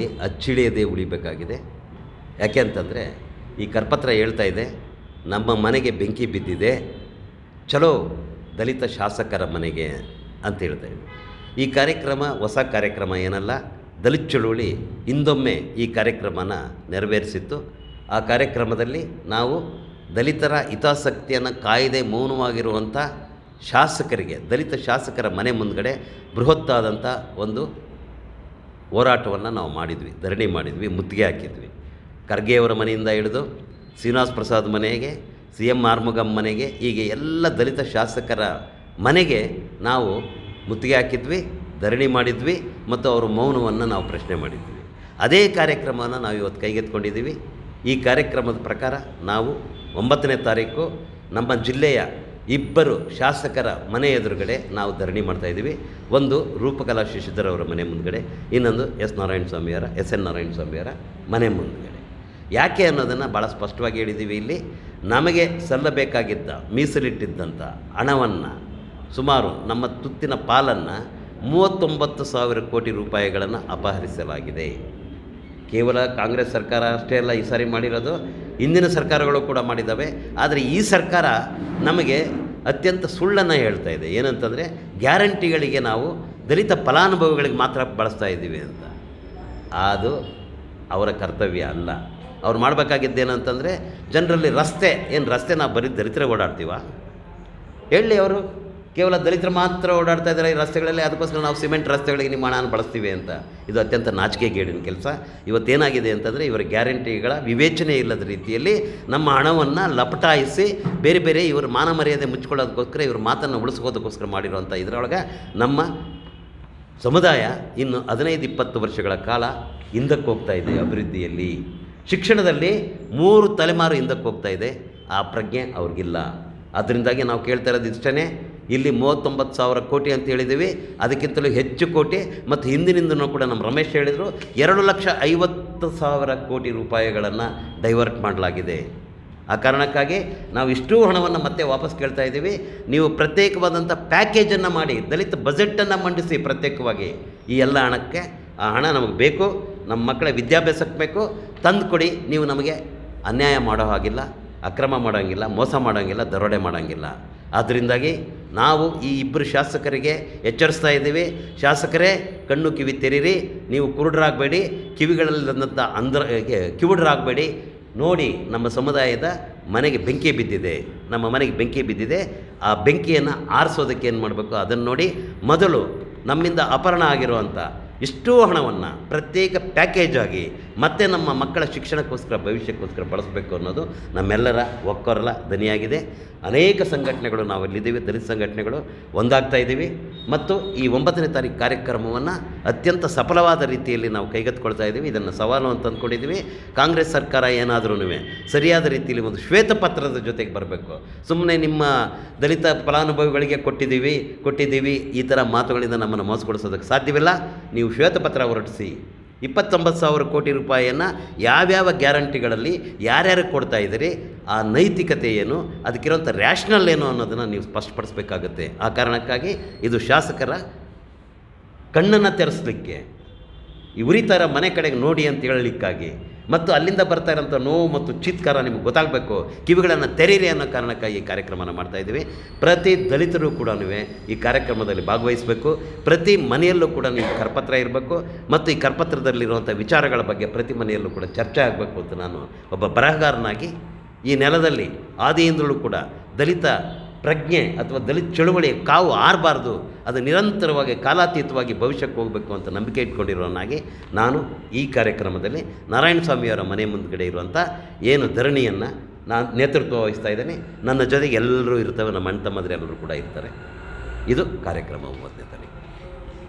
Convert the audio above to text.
ಇತಿಹಾಸದಲ್ಲಿ ಅಚ್ಚಿಳಿಯದೇ ಉಳಿಬೇಕಾಗಿದೆ. ಯಾಕೆ ಅಂತಂದರೆ ಈ ಕರಪತ್ರ ಹೇಳ್ತಾ ಇದೆ, ನಮ್ಮ ಮನೆಗೆ ಬೆಂಕಿ ಬಿದ್ದಿದೆ, ಚಲೋ ದಲಿತ ಶಾಸಕರ ಮನೆಗೆ ಅಂತ ಹೇಳ್ತಾ ಇದೆ. ಈ ಕಾರ್ಯಕ್ರಮ ಹೊಸ ಕಾರ್ಯಕ್ರಮ ಏನಲ್ಲ. ದಲಿತ ಚಳುವಳಿ ಹಿಂದೊಮ್ಮೆ ಈ ಕಾರ್ಯಕ್ರಮನ ನೆರವೇರಿಸಿತ್ತು. ಆ ಕಾರ್ಯಕ್ರಮದಲ್ಲಿ ನಾವು ದಲಿತರ ಹಿತಾಸಕ್ತಿಯನ್ನು ಕಾಯ್ದೆ ಮೌನವಾಗಿರುವಂಥ ಶಾಸಕರಿಗೆ, ದಲಿತ ಶಾಸಕರ ಮನೆ ಮುಂದ್ಗಡೆ ಬೃಹತ್ತಾದಂಥ ಒಂದು ಹೋರಾಟವನ್ನು ನಾವು ಮಾಡಿದ್ವಿ, ಧರಣಿ ಮಾಡಿದ್ವಿ, ಮುತ್ತಿಗೆ ಹಾಕಿದ್ವಿ. ಖರ್ಗೆಯವರ ಮನೆಯಿಂದ ಹಿಡಿದು ಶ್ರೀನಿವಾಸ್ ಪ್ರಸಾದ್ ಮನೆಗೆ, CM ಆರ್ಮುಗಂ ಮನೆಗೆ, ಹೀಗೆ ಎಲ್ಲ ದಲಿತ ಶಾಸಕರ ಮನೆಗೆ ನಾವು ಮುತ್ತಿಗೆ ಹಾಕಿದ್ವಿ, ಧರಣಿ ಮಾಡಿದ್ವಿ ಮತ್ತು ಅವರ ಮೌನವನ್ನು ನಾವು ಪ್ರಶ್ನೆ ಮಾಡಿದ್ವಿ. ಅದೇ ಕಾರ್ಯಕ್ರಮವನ್ನು ನಾವು ಇವತ್ತು ಕೈಗೆತ್ತಿಕೊಂಡಿದ್ದೀವಿ. ಈ ಕಾರ್ಯಕ್ರಮದ ಪ್ರಕಾರ ನಾವು 9ನೇ ತಾರೀಕು ನಮ್ಮ ಜಿಲ್ಲೆಯ 2 ಶಾಸಕರ ಮನೆ ಎದುರುಗಡೆ ನಾವು ಧರಣಿ ಮಾಡ್ತಾಯಿದ್ದೀವಿ. ಒಂದು ರೂಪಕಲಾ ಶಶಿಧರ್ ಅವರ ಮನೆ ಮುಂದುಗಡೆ, ಇನ್ನೊಂದು SN ನಾರಾಯಣಸ್ವಾಮಿಯವರ ಮನೆ ಮುಂದುಗಡೆ. ಯಾಕೆ ಅನ್ನೋದನ್ನು ಭಾಳ ಸ್ಪಷ್ಟವಾಗಿ ಹೇಳಿದ್ದೀವಿ. ಇಲ್ಲಿ ನಮಗೆ ಸಲ್ಲಬೇಕಾಗಿದ್ದ ಮೀಸಲಿಟ್ಟಿದ್ದಂಥ ಹಣವನ್ನು, ಸುಮಾರು ನಮ್ಮ ತುತ್ತಿನ ಪಾಲನ್ನು 39,000 ಕೋಟಿ ರೂಪಾಯಿಗಳನ್ನು ಅಪಹರಿಸಲಾಗಿದೆ. ಕೇವಲ ಕಾಂಗ್ರೆಸ್ ಸರ್ಕಾರ ಅಷ್ಟೇ ಅಲ್ಲ ಈ ಸಾರಿ ಮಾಡಿರೋದು, ಹಿಂದಿನ ಸರ್ಕಾರಗಳು ಕೂಡ ಮಾಡಿದ್ದಾವೆ. ಆದರೆ ಈ ಸರ್ಕಾರ ನಮಗೆ ಅತ್ಯಂತ ಸುಳ್ಳನ್ನು ಹೇಳ್ತಾ ಇದೆ. ಏನಂತಂದರೆ ಗ್ಯಾರಂಟಿಗಳಿಗೆ ನಾವು ದಲಿತ ಫಲಾನುಭವಿಗಳಿಗೆ ಮಾತ್ರ ಬಳಸ್ತಾ ಇದ್ದೀವಿ ಅಂತ. ಅದು ಅವರ ಕರ್ತವ್ಯ ಅಲ್ಲ. ಅವ್ರು ಮಾಡಬೇಕಾಗಿದ್ದೇನಂತಂದರೆ ಜನರಲ್ಲಿ ರಸ್ತೆ ನಾವು ಬರೀ ದಲಿತರೇ ಓಡಾಡ್ತೀವ ಹೇಳಿ. ಅವರು ಕೇವಲ ದಲಿತರು ಮಾತ್ರ ಓಡಾಡ್ತಾ ಇದ್ದಾರೆ ಈ ರಸ್ತೆಗಳಲ್ಲಿ, ಅದಕ್ಕೋಸ್ಕರ ನಾವು ಸಿಮೆಂಟ್ ರಸ್ತೆಗಳಿಗೆ ನಿಮ್ಮ ಹಣನ ಬಳಸ್ತೀವಿ ಅಂತ. ಇದು ಅತ್ಯಂತ ನಾಚಿಕೆಗೇಡಿನ ಕೆಲಸ. ಇವತ್ತೇನಾಗಿದೆ ಅಂತಂದರೆ ಇವರ ಗ್ಯಾರಂಟಿಗಳ ವಿವೇಚನೆ ಇಲ್ಲದ ರೀತಿಯಲ್ಲಿ ನಮ್ಮ ಹಣವನ್ನು ಲಪಟಾಯಿಸಿ ಬೇರೆ ಬೇರೆ ಇವರ ಮಾನ ಮರ್ಯಾದೆ ಮುಚ್ಕೊಳ್ಳೋದಕ್ಕೋಸ್ಕರ, ಇವ್ರ ಮಾತನ್ನು ಉಳಿಸ್ಕೋದಕ್ಕೋಸ್ಕರ ಮಾಡಿರುವಂಥ ಇದರೊಳಗೆ ನಮ್ಮ ಸಮುದಾಯ ಇನ್ನು 15-20 ವರ್ಷಗಳ ಕಾಲ ಹಿಂದಕ್ಕೆ ಹೋಗ್ತಾ ಇದೆ. ಅಭಿವೃದ್ಧಿಯಲ್ಲಿ, ಶಿಕ್ಷಣದಲ್ಲಿ 3 ತಲೆಮಾರು ಹಿಂದಕ್ಕೆ ಹೋಗ್ತಾ ಇದೆ. ಆ ಪ್ರಜ್ಞೆ ಅವ್ರಿಗಿಲ್ಲ. ಅದರಿಂದಾಗಿ ನಾವು ಕೇಳ್ತಾ ಇರೋದು ಇಷ್ಟೇ. ಇಲ್ಲಿ 39,000 ಕೋಟಿ ಅಂತ ಹೇಳಿದ್ದೀವಿ, ಅದಕ್ಕಿಂತಲೂ ಹೆಚ್ಚು ಕೋಟಿ. ಮತ್ತು ಹಿಂದಿನಿಂದನೂ ಕೂಡ ನಮ್ಮ ರಮೇಶ್ ಹೇಳಿದರು 2,50,000 ಕೋಟಿ ರೂಪಾಯಿಗಳನ್ನು ಡೈವರ್ಟ್ ಮಾಡಲಾಗಿದೆ. ಆ ಕಾರಣಕ್ಕಾಗಿ ನಾವು ಇಷ್ಟೂ ಹಣವನ್ನು ಮತ್ತೆ ವಾಪಸ್ ಕೇಳ್ತಾ ಇದ್ದೀವಿ. ನೀವು ಪ್ರತ್ಯೇಕವಾದಂಥ ಪ್ಯಾಕೇಜನ್ನು ಮಾಡಿ, ದಲಿತ ಬಜೆಟನ್ನು ಮಂಡಿಸಿ ಪ್ರತ್ಯೇಕವಾಗಿ. ಈ ಎಲ್ಲ ಹಣಕ್ಕೆ ಆ ಹಣ ನಮಗೆ ಬೇಕು, ನಮ್ಮ ಮಕ್ಕಳ ವಿದ್ಯಾಭ್ಯಾಸಕ್ಕೆ ಬೇಕು, ತಂದು ಕೊಡಿ. ನೀವು ನಮಗೆ ಅನ್ಯಾಯ ಮಾಡೋ ಹಾಗಿಲ್ಲ, ಅಕ್ರಮ ಮಾಡೋಂಗಿಲ್ಲ, ಮೋಸ ಮಾಡೋಂಗಿಲ್ಲ, ದರೋಡೆ ಮಾಡೋಂಗಿಲ್ಲ. ಆದ್ದರಿಂದಾಗಿ ನಾವು ಈ 2 ಶಾಸಕರಿಗೆ ಎಚ್ಚರಿಸ್ತಾ ಇದ್ದೀವಿ. ಶಾಸಕರೇ, ಕಣ್ಣು ಕಿವಿ ತೆರೀರಿ. ನೀವು ಕುರುಡರಾಗಬೇಡಿ, ಕಿವಿಗಳಲ್ಲಂಥ ಕಿವುಡರಾಗಬೇಡಿ. ನೋಡಿ, ನಮ್ಮ ಸಮುದಾಯದ ಮನೆಗೆ ಬೆಂಕಿ ಬಿದ್ದಿದೆ, ನಮ್ಮ ಮನೆಗೆ ಬೆಂಕಿ ಬಿದ್ದಿದೆ. ಆ ಬೆಂಕಿಯನ್ನು ಆರಿಸೋದಕ್ಕೆ ಏನು ಮಾಡಬೇಕು ಅದನ್ನು ನೋಡಿ. ಮೊದಲು ನಮ್ಮಿಂದ ಅಪಹರಣ ಆಗಿರುವಂಥ ಇಷ್ಟೂ ಹಣವನ್ನು ಪ್ರತ್ಯೇಕ ಪ್ಯಾಕೇಜ್ ಆಗಿ ಮತ್ತೆ ನಮ್ಮ ಮಕ್ಕಳ ಶಿಕ್ಷಣಕ್ಕೋಸ್ಕರ, ಭವಿಷ್ಯಕ್ಕೋಸ್ಕರ ಬಳಸಬೇಕು ಅನ್ನೋದು ನಮ್ಮೆಲ್ಲರ ಒಕ್ಕೊರಲ ದನಿಯಾಗಿದೆ. ಅನೇಕ ಸಂಘಟನೆಗಳು ನಾವಲ್ಲಿದ್ದೀವಿ, ದಲಿತ ಸಂಘಟನೆಗಳು ಒಂದಾಗ್ತಾ ಇದ್ದೀವಿ. ಮತ್ತು ಈ 9ನೇ ತಾರೀಕು ಕಾರ್ಯಕ್ರಮವನ್ನು ಅತ್ಯಂತ ಸಫಲವಾದ ರೀತಿಯಲ್ಲಿ ನಾವು ಕೈಗೆತ್ತಿಕೊಳ್ತಾ ಇದ್ದೀವಿ. ಇದನ್ನು ಸವಾಲು ಅಂತ ಅಂದ್ಕೊಂಡಿದ್ದೀವಿ. ಕಾಂಗ್ರೆಸ್ ಸರ್ಕಾರ ಏನಾದ್ರೂ ಸರಿಯಾದ ರೀತಿಯಲ್ಲಿ ಒಂದು ಶ್ವೇತಪತ್ರದ ಜೊತೆಗೆ ಬರಬೇಕು. ಸುಮ್ಮನೆ ನಿಮ್ಮ ದಲಿತ ಫಲಾನುಭವಿಗಳಿಗೆ ಕೊಟ್ಟಿದ್ದೀವಿ ಈ ಥರ ಮಾತುಗಳಿಂದ ನಮ್ಮನ್ನು ಮೋಸಗೊಳಿಸೋದಕ್ಕೆ ಸಾಧ್ಯವಿಲ್ಲ. ನೀವು ಶ್ವೇತಪತ್ರ ಹೊರಡಿಸಿ 29,000 ಕೋಟಿ ರೂಪಾಯಿಯನ್ನು ಯಾವ್ಯಾವ ಗ್ಯಾರಂಟಿಗಳಲ್ಲಿ ಯಾರ್ಯಾರಿಗೆ ಕೊಡ್ತಾ ಇದ್ದೀರಿ, ಆ ನೈತಿಕತೆ ಏನು, ಅದಕ್ಕಿರೋಂಥ ರ್ಯಾಷನಲ್ ಏನು ಅನ್ನೋದನ್ನು ನೀವು ಸ್ಪಷ್ಟಪಡಿಸಬೇಕಾಗುತ್ತೆ. ಆ ಕಾರಣಕ್ಕಾಗಿ ಇದು ಶಾಸಕರ ಕಣ್ಣನ್ನು ತೆರೆಸಲಿಕ್ಕೆ, ಈ ಉರಿತಾರ ಮನೆ ಕಡೆಗೆ ನೋಡಿ ಅಂತ ಹೇಳಲಿಕ್ಕಾಗಿ, ಮತ್ತು ಅಲ್ಲಿಂದ ಬರ್ತಾ ಇರೋಂಥ ನೋವು ಮತ್ತು ಚೀತ್ಕಾರ ನಿಮಗೆ ಗೊತ್ತಾಗಬೇಕು, ಕಿವಿಗಳನ್ನು ತೆರೀರಿ ಅನ್ನೋ ಕಾರಣಕ್ಕಾಗಿ ಈ ಕಾರ್ಯಕ್ರಮನ ಮಾಡ್ತಾಯಿದ್ದೀವಿ. ಪ್ರತಿ ದಲಿತರು ಕೂಡ ಈ ಕಾರ್ಯಕ್ರಮದಲ್ಲಿ ಭಾಗವಹಿಸಬೇಕು. ಪ್ರತಿ ಮನೆಯಲ್ಲೂ ಕೂಡ ನೀವು ಕರಪತ್ರ ಇರಬೇಕು. ಮತ್ತು ಈ ಕರಪತ್ರದಲ್ಲಿರುವಂಥ ವಿಚಾರಗಳ ಬಗ್ಗೆ ಪ್ರತಿ ಮನೆಯಲ್ಲೂ ಕೂಡ ಚರ್ಚೆ ಆಗಬೇಕು ಅಂತ ನಾನು ಒಬ್ಬ ಬರಹಗಾರನಾಗಿ ಈ ನೆಲದಲ್ಲಿ ಆದಿಯಿಂದಲೂ ಕೂಡ ದಲಿತ ಪ್ರಜ್ಞೆ ಅಥವಾ ದಲಿತ ಚಳುವಳಿ ಕಾವು ಆರಬಾರ್ದು, ಅದು ನಿರಂತರವಾಗಿ ಕಾಲಾತೀತವಾಗಿ ಭವಿಷ್ಯಕ್ಕೆ ಹೋಗಬೇಕು ಅಂತ ನಂಬಿಕೆ ಇಟ್ಕೊಂಡಿರೋನಾಗಿ ನಾನು ಈ ಕಾರ್ಯಕ್ರಮದಲ್ಲಿ ನಾರಾಯಣಸ್ವಾಮಿಯವರ ಮನೆ ಮುಂದುಗಡೆ ಇರುವಂಥ ಏನು ಧರಣಿಯನ್ನು ನಾನು ನೇತೃತ್ವ ವಹಿಸ್ತಾ ಇದ್ದೇನೆ. ನನ್ನ ಜೊತೆಗೆ ಎಲ್ಲರೂ ಇರ್ತವೆ, ನಮ್ಮ ಅಣ್ಣ ತಮ್ಮಂದಿರು ಎಲ್ಲರೂ ಕೂಡ ಇರ್ತಾರೆ. ಇದು ಕಾರ್ಯಕ್ರಮ 9ನೇ ತಾರೀಕು.